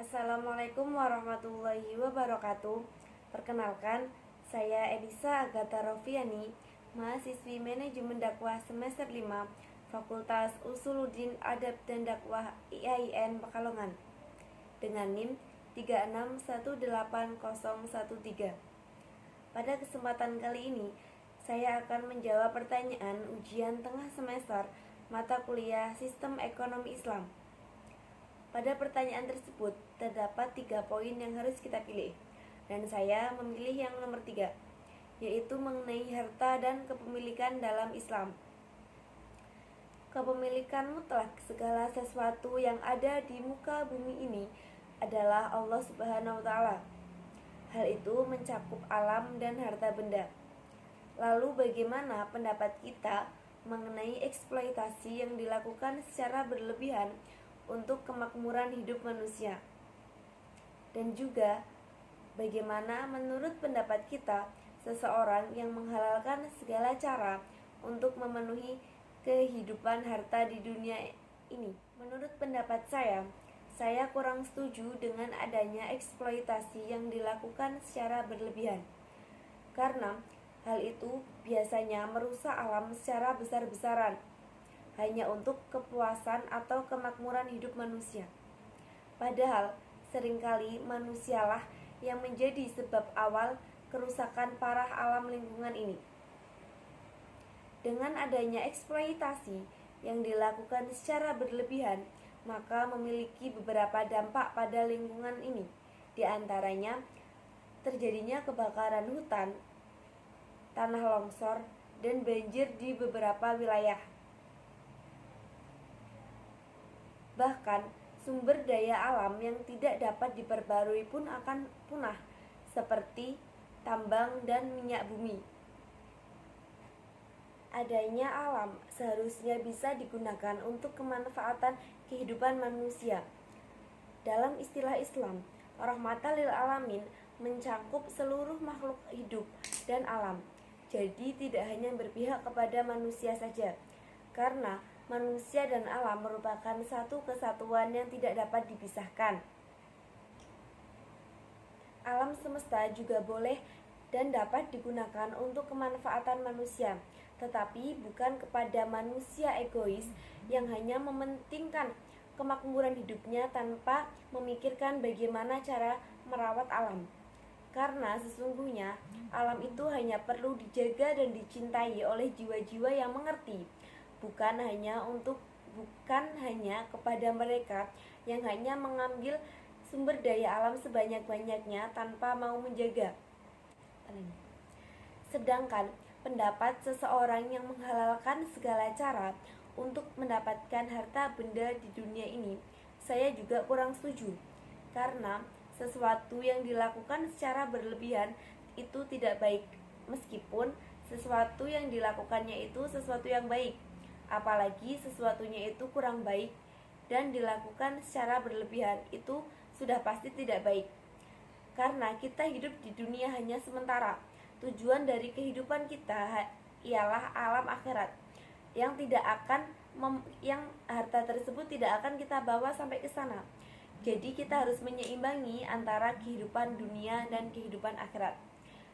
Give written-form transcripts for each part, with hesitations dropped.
Assalamualaikum warahmatullahi wabarakatuh. Perkenalkan, saya Elisa Agatha Rofiani, mahasiswi Manajemen Dakwah semester 5, Fakultas Usuluddin Adab dan Dakwah IAIN Pekalongan, dengan NIM 3618013. Pada kesempatan kali ini, saya akan menjawab pertanyaan ujian tengah semester mata kuliah Sistem Ekonomi Islam. Pada pertanyaan tersebut, terdapat 3 poin yang harus kita pilih, dan saya memilih yang nomor 3, yaitu mengenai harta dan kepemilikan dalam Islam. Kepemilikan mutlak segala sesuatu yang ada di muka bumi ini adalah Allah Subhanahu wa Ta'ala. Hal itu mencakup alam dan harta benda. Lalu bagaimana pendapat kita mengenai eksploitasi yang dilakukan secara berlebihan untuk kemakmuran hidup manusia? Dan juga bagaimana menurut pendapat kita seseorang yang menghalalkan segala cara untuk memenuhi kehidupan harta di dunia ini? Menurut pendapat saya kurang setuju dengan adanya eksploitasi yang dilakukan secara berlebihan, karena hal itu biasanya merusak alam secara besar-besaran hanya untuk kepuasan atau kemakmuran hidup manusia. Padahal seringkali manusialah yang menjadi sebab awal kerusakan parah alam lingkungan ini. Dengan adanya eksploitasi yang dilakukan secara berlebihan, maka memiliki beberapa dampak pada lingkungan ini. Di antaranya terjadinya kebakaran hutan, tanah longsor, dan banjir di beberapa wilayah. Bahkan sumber daya alam yang tidak dapat diperbarui pun akan punah, seperti tambang dan minyak bumi. Adanya alam seharusnya bisa digunakan untuk kemanfaatan kehidupan manusia. Dalam istilah Islam, rahmatan lil alamin mencakup seluruh makhluk hidup dan alam. Jadi tidak hanya berpihak kepada manusia saja, karena manusia dan alam merupakan satu kesatuan yang tidak dapat dipisahkan. Alam semesta juga boleh dan dapat digunakan untuk kemanfaatan manusia, tetapi bukan kepada manusia egois yang hanya mementingkan kemakmuran hidupnya tanpa memikirkan bagaimana cara merawat alam. Karena sesungguhnya alam itu hanya perlu dijaga dan dicintai oleh jiwa-jiwa yang mengerti, bukan hanya kepada mereka yang hanya mengambil sumber daya alam sebanyak-banyaknya tanpa mau menjaga. Sedangkan pendapat seseorang yang menghalalkan segala cara untuk mendapatkan harta benda di dunia ini, saya juga kurang setuju, karena sesuatu yang dilakukan secara berlebihan itu tidak baik, meskipun sesuatu yang dilakukannya itu sesuatu yang baik. Apalagi sesuatunya itu kurang baik dan dilakukan secara berlebihan, itu sudah pasti tidak baik. Karena kita hidup di dunia hanya sementara. Tujuan dari kehidupan kita ialah alam akhirat yang harta tersebut tidak akan kita bawa sampai ke sana. Jadi kita harus menyeimbangi antara kehidupan dunia dan kehidupan akhirat.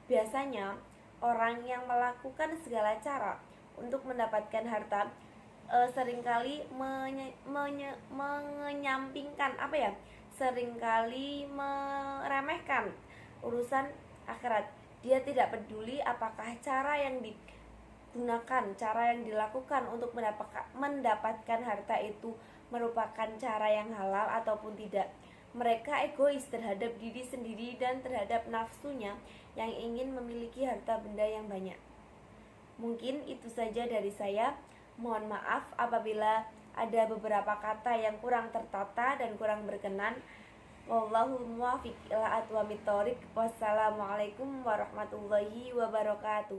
Biasanya orang yang melakukan segala cara untuk mendapatkan harta seringkali seringkali meremehkan urusan akhirat. Dia tidak peduli apakah cara yang digunakan, cara yang dilakukan untuk mendapatkan harta itu merupakan cara yang halal ataupun tidak. Mereka egois terhadap diri sendiri dan terhadap nafsunya yang ingin memiliki harta benda yang banyak. Mungkin itu saja dari saya. Mohon maaf apabila ada beberapa kata yang kurang tertata dan kurang berkenan. Wallahu muwaffiq ila aqwamit thoriq. Wassalamualaikum warahmatullahi wabarakatuh.